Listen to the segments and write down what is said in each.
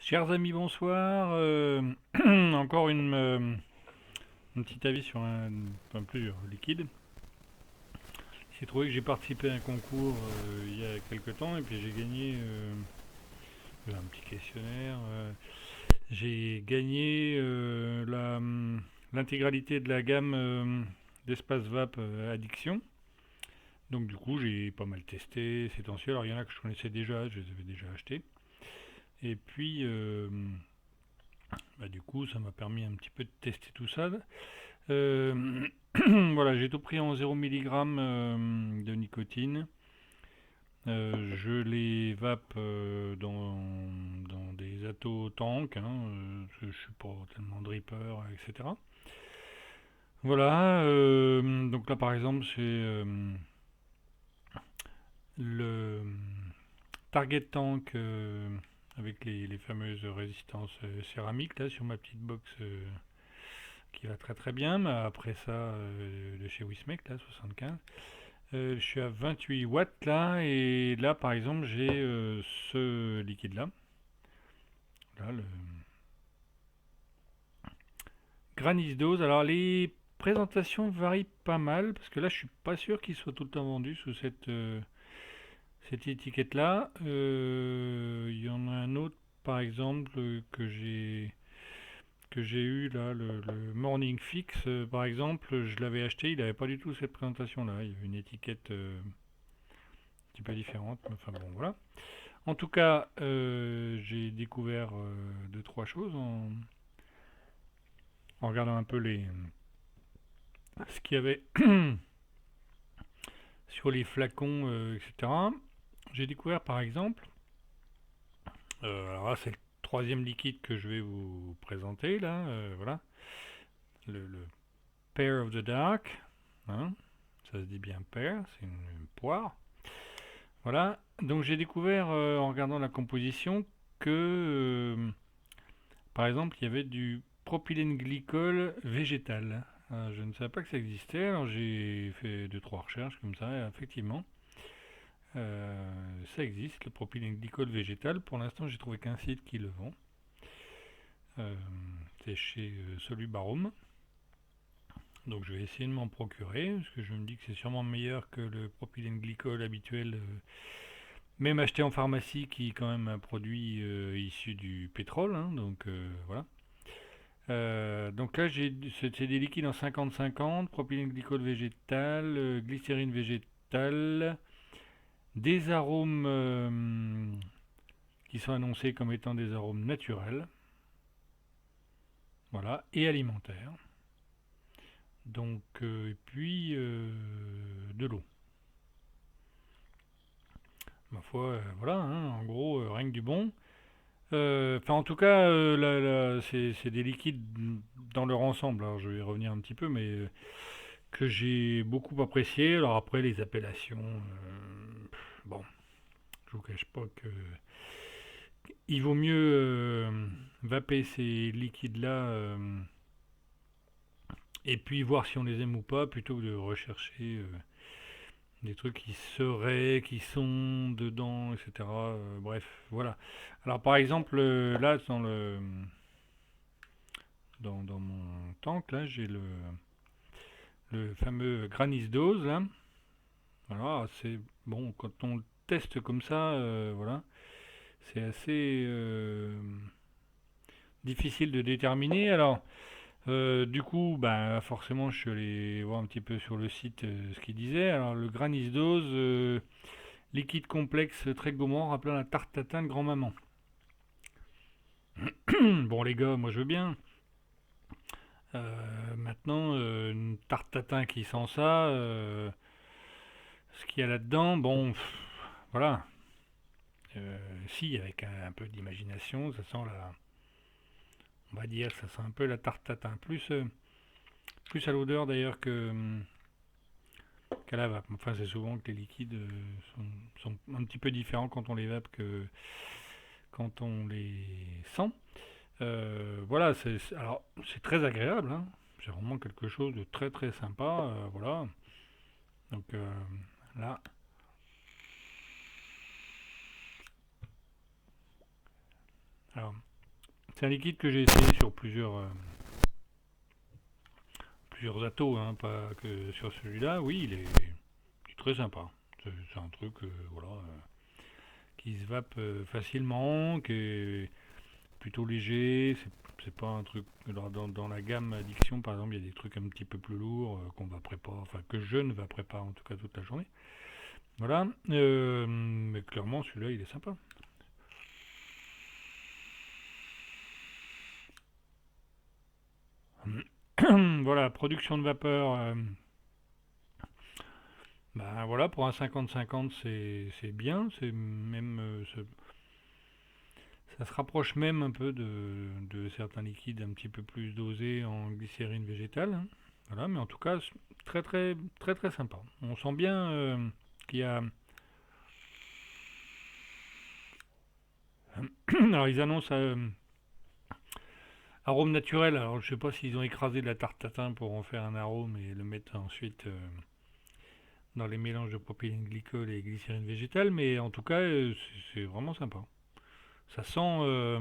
Chers amis, bonsoir. Encore un petit avis sur plusieurs liquides. Il s'est trouvé que j'ai participé à un concours il y a quelques temps et puis j'ai gagné un petit questionnaire. J'ai gagné l'intégralité de la gamme d'espace vape addiction. Donc du coup j'ai pas mal testé ces temps-ci. Alors il y en a que je connaissais déjà, je les avais déjà achetés. Et puis du coup ça m'a permis un petit peu de tester tout ça. Euh, voilà, j'ai tout pris en 0 mg de nicotine. Je les vape dans des attos tank, hein, je suis pas tellement dripper, etc. Voilà, donc là par exemple c'est le Target Tank avec les fameuses résistances céramiques là sur ma petite box qui va très très bien. Mais après ça, de chez Wismec là, 75. Je suis à 28 watts là, et là par exemple j'ai ce liquide là, le Granis Dose. Alors les présentations varient pas mal parce que là je suis pas sûr qu'il soit tout le temps vendu sous cette étiquette là. Il y en a un autre par exemple que j'ai eu là, le Morning Fix par exemple, je l'avais acheté, il n'avait pas du tout cette présentation là, il y avait une étiquette un petit peu différente, mais enfin bon voilà. En tout cas, j'ai découvert deux, trois choses en regardant un peu ce qu'il y avait sur les flacons, etc. J'ai découvert par exemple, alors là c'est le troisième liquide que je vais vous présenter là, voilà, le Pear of the Dark, hein, ça se dit bien pear, c'est une poire. Voilà, donc j'ai découvert en regardant la composition que par exemple, il y avait du propylène glycol végétal. Je ne savais pas que ça existait, alors j'ai fait deux trois recherches comme ça, et effectivement, ça existe, le propylène glycol végétal. Pour l'instant, j'ai trouvé qu'un site qui le vend. Euh, c'est chez Solubarum. Donc je vais essayer de m'en procurer, parce que je me dis que c'est sûrement meilleur que le propylène glycol habituel, même acheté en pharmacie, qui est quand même un produit issu du pétrole, hein, donc voilà. Donc là, c'est des liquides en 50-50, propylène glycol végétal, glycérine végétale, des arômes qui sont annoncés comme étant des arômes naturels, voilà, et alimentaires. Donc, et puis de l'eau. Ma foi, voilà, hein, en gros, rien que du bon. Enfin, en tout cas, c'est des liquides dans leur ensemble. Alors, je vais y revenir un petit peu, mais que j'ai beaucoup apprécié. Alors après, les appellations, bon, je vous cache pas que il vaut mieux vaper ces liquides-là et puis voir si on les aime ou pas, plutôt que de rechercher des trucs qui seraient, qui sont dedans, etc. Bref, voilà. Alors par exemple, là, dans mon tank, là, j'ai le fameux Granis Dose, là. Voilà, c'est bon, quand on le teste comme ça, voilà, c'est assez difficile de déterminer. Alors, du coup, bah, forcément, je suis allé voir un petit peu sur le site ce qu'il disait. Alors, le Granisdose, liquide complexe très gourmand, rappelant la tarte tatin de grand-maman. Bon, les gars, moi je veux bien. Maintenant, une tarte tatin qui sent ça, ce qu'il y a là-dedans, bon, voilà. Si, avec un peu d'imagination, ça sent on va dire, ça sent un peu la tarte tatin. Plus à l'odeur d'ailleurs qu'à la vape. Enfin, c'est souvent que les liquides sont un petit peu différents quand on les vape que quand on les sent. Voilà, alors c'est très agréable, hein. C'est vraiment quelque chose de très très sympa. Voilà. Donc là, alors, C'est un liquide que j'ai essayé sur plusieurs atos, hein, pas que sur celui-là. Oui, il est très sympa. C'est un truc voilà, qui se vape facilement, qui est plutôt léger. C'est pas un truc. Alors, dans la gamme addiction, par exemple, il y a des trucs un petit peu plus lourds qu'on vaperait pas, enfin que je ne vaperai pas en tout cas toute la journée. Voilà. Mais clairement, celui-là, il est sympa. Voilà, production de vapeur. Bah voilà, pour un 50-50, c'est bien. C'est même, ça se rapproche même un peu de certains liquides un petit peu plus dosés en glycérine végétale, hein. Voilà, mais en tout cas, très très très très sympa. On sent bien qu'il y a. Alors ils annoncent arôme naturel. Alors je sais pas s'ils ont écrasé de la tarte tatin pour en faire un arôme et le mettre ensuite dans les mélanges de propylène glycol et glycérine végétale, mais en tout cas c'est vraiment sympa. Ça sent,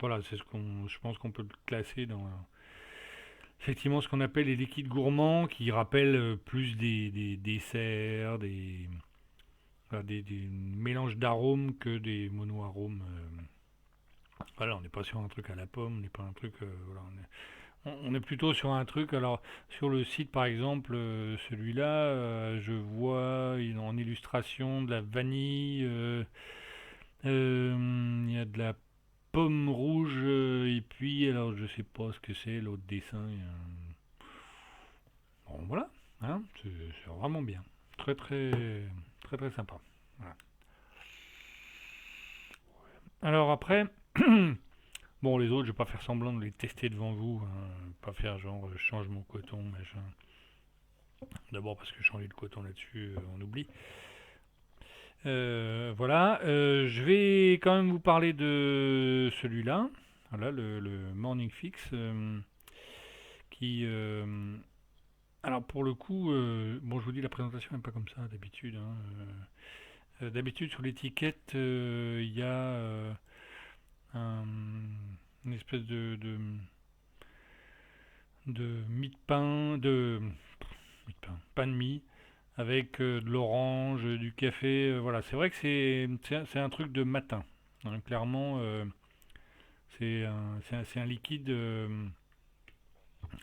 voilà, c'est je pense qu'on peut le classer dans effectivement ce qu'on appelle les liquides gourmands, qui rappellent plus des desserts, voilà, des mélanges d'arômes que des monoarômes. Voilà, on n'est pas sur un truc à la pomme, on n'est pas un truc, voilà, on est plutôt sur un truc. Alors sur le site par exemple, celui-là, je vois en illustration de la vanille. Il y a de la pomme rouge et puis alors je sais pas ce que c'est l'autre dessin. Bon voilà, hein, c'est vraiment bien, très très très très sympa. Voilà. Alors après, bon les autres je vais pas faire semblant de les tester devant vous, hein, pas faire genre je change mon coton machin. D'abord parce que changer le coton là-dessus on oublie. Voilà, je vais quand même vous parler de celui-là, voilà le Morning Fix, qui alors pour le coup, bon je vous dis la présentation n'est pas comme ça d'habitude, hein. D'habitude sur l'étiquette il y a une espèce de mie de pain, pain de mie avec de l'orange, du café. Voilà, c'est vrai que c'est un truc de matin, hein. Clairement, c'est un liquide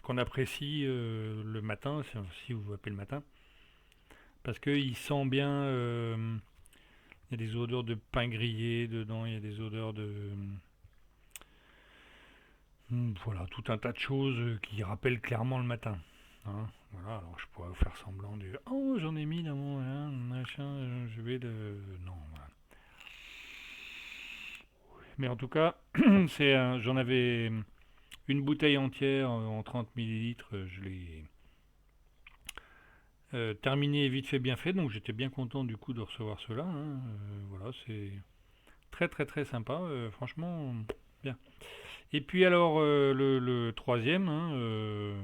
qu'on apprécie le matin, si vous appelez le matin, parce qu'il sent bien. Il y a des odeurs de pain grillé dedans, il y a des odeurs de. Voilà, tout un tas de choses qui rappellent clairement le matin, hein. Voilà, alors je pourrais vous faire semblant de oh, j'en ai mis dans mon hein, machin, je vais le. Non, voilà. Mais en tout cas, j'en avais une bouteille entière en 30 millilitres, je l'ai terminé vite fait bien fait, donc j'étais bien content du coup de recevoir cela, hein. Voilà, c'est très très très sympa, franchement, bien. Et puis alors le troisième, hein,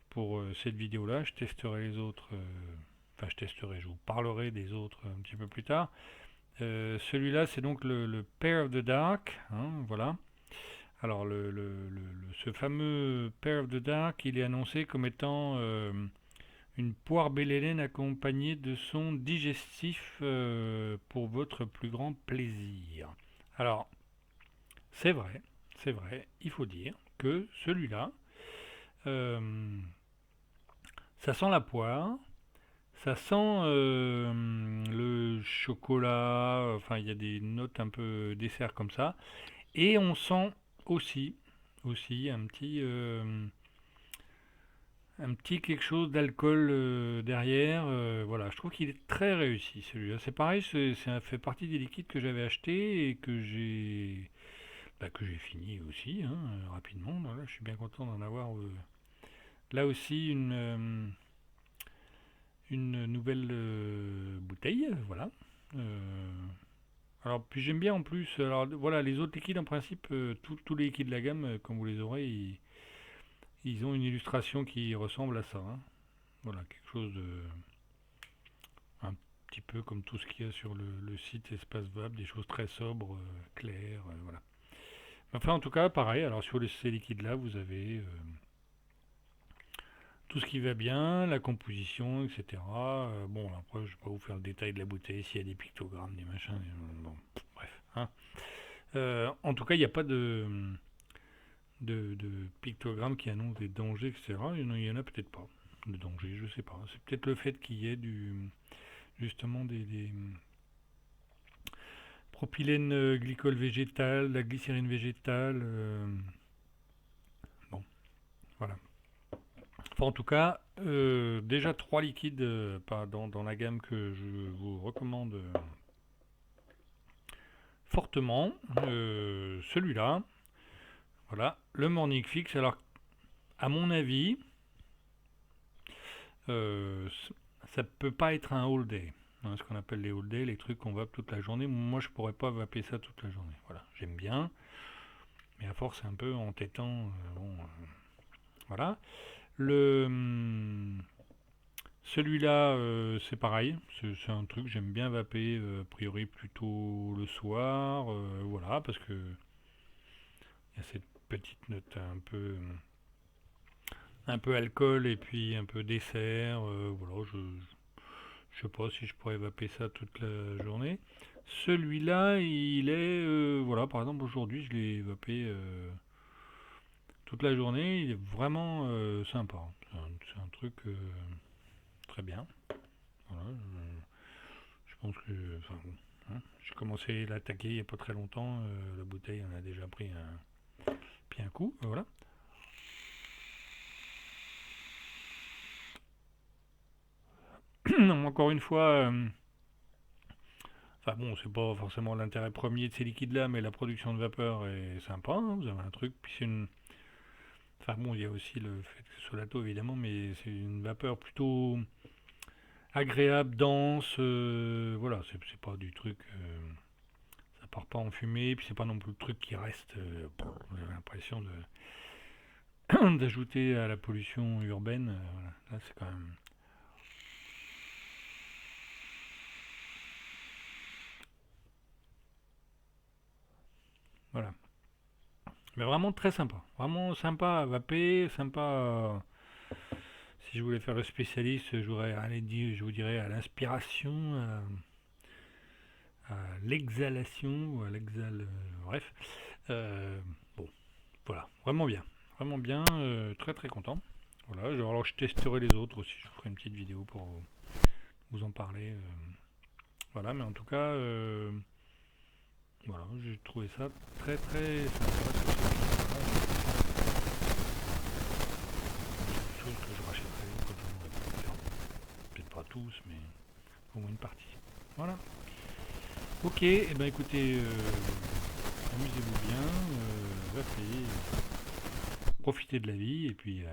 pour cette vidéo-là, je testerai les autres, enfin je testerai, je vous parlerai des autres un petit peu plus tard. Celui-là, c'est donc le Pair of the Dark, hein, voilà. Alors ce fameux Pair of the Dark, il est annoncé comme étant une poire belle Hélène accompagnée de son digestif pour votre plus grand plaisir. Alors, c'est vrai, c'est vrai, il faut dire que celui-là, euh, ça sent la poire, ça sent le chocolat, enfin il y a des notes un peu dessert comme ça, et on sent aussi, aussi un petit quelque chose d'alcool derrière. Voilà, je trouve qu'il est très réussi celui-là. C'est pareil, ça fait partie des liquides que j'avais acheté et que j'ai fini aussi, hein, rapidement. Voilà, je suis bien content d'en avoir là aussi une nouvelle bouteille. Voilà. Euh, alors puis j'aime bien en plus. Alors voilà, les autres liquides en principe, tous les liquides de la gamme, comme vous les aurez, ils ont une illustration qui ressemble à ça, hein. Voilà, quelque chose de un petit peu comme tout ce qu'il y a sur le site Espace Vab, des choses très sobres, claires, voilà. Enfin, en tout cas, pareil. Alors, sur ces liquides-là, vous avez tout ce qui va bien, la composition, etc. Bon, après, je vais pas vous faire le détail de la bouteille, s'il y a des pictogrammes, des machins. Bon, bref. Hein. En tout cas, il n'y a pas de pictogrammes qui annoncent des dangers, etc. Il y en a peut-être pas de danger, je sais pas. C'est peut-être le fait qu'il y ait justement des propylène glycol végétal, la glycérine végétale. Bon, voilà. Enfin, en tout cas, déjà trois liquides dans la gamme que je vous recommande fortement. Celui-là, voilà, le Morning Fix. Alors, à mon avis, euh, ça peut pas être un all day. Hein, ce qu'on appelle les all day, les trucs qu'on vape toute la journée. Moi, je pourrais pas vaper ça toute la journée. Voilà, j'aime bien, mais à force, c'est un peu entêtant. Bon, voilà. Le celui-là, c'est pareil. C'est un truc que j'aime bien vaper, a priori plutôt le soir. Voilà, parce que il y a cette petite note un peu alcool et puis un peu dessert. Voilà, je sais pas si je pourrais vaper ça toute la journée. Celui-là, il est, voilà, par exemple aujourd'hui, je l'ai vapé toute la journée. Il est vraiment sympa. C'est un truc très bien. Voilà, je pense que, enfin, bon, hein, j'ai commencé à l'attaquer il n'y a pas très longtemps. La bouteille en a déjà pris un coup. Voilà. Encore une fois, enfin bon, c'est pas forcément l'intérêt premier de ces liquides-là, mais la production de vapeur est sympa. Hein, vous avez un truc, puis c'est une. Enfin bon, il y a aussi le fait que ce soit la taux évidemment, mais c'est une vapeur plutôt agréable, dense. Voilà, c'est pas du truc. Ça part pas en fumée, puis c'est pas non plus le truc qui reste. Vous avez l'impression d'ajouter à la pollution urbaine. Voilà. Là, c'est quand même. Voilà. Mais vraiment très sympa. Vraiment sympa à vaper, sympa. Si je voulais faire le spécialiste, je vous dirais à l'inspiration, à l'exhalation, ou à l'exhale. Bref. Euh, bon, voilà. Vraiment bien. Vraiment bien. Très très content. Voilà. Alors je testerai les autres aussi. Je ferai une petite vidéo pour vous en parler. Voilà. Mais en tout cas, voilà. J'ai trouvé ça très très sympa. C'est quelque chose que je rachèterai quand j'en aurai plus faire. Peut-être pas tous, mais au moins une partie. Voilà. Ok, et ben écoutez, amusez-vous bien, vapez, profitez de la vie, et puis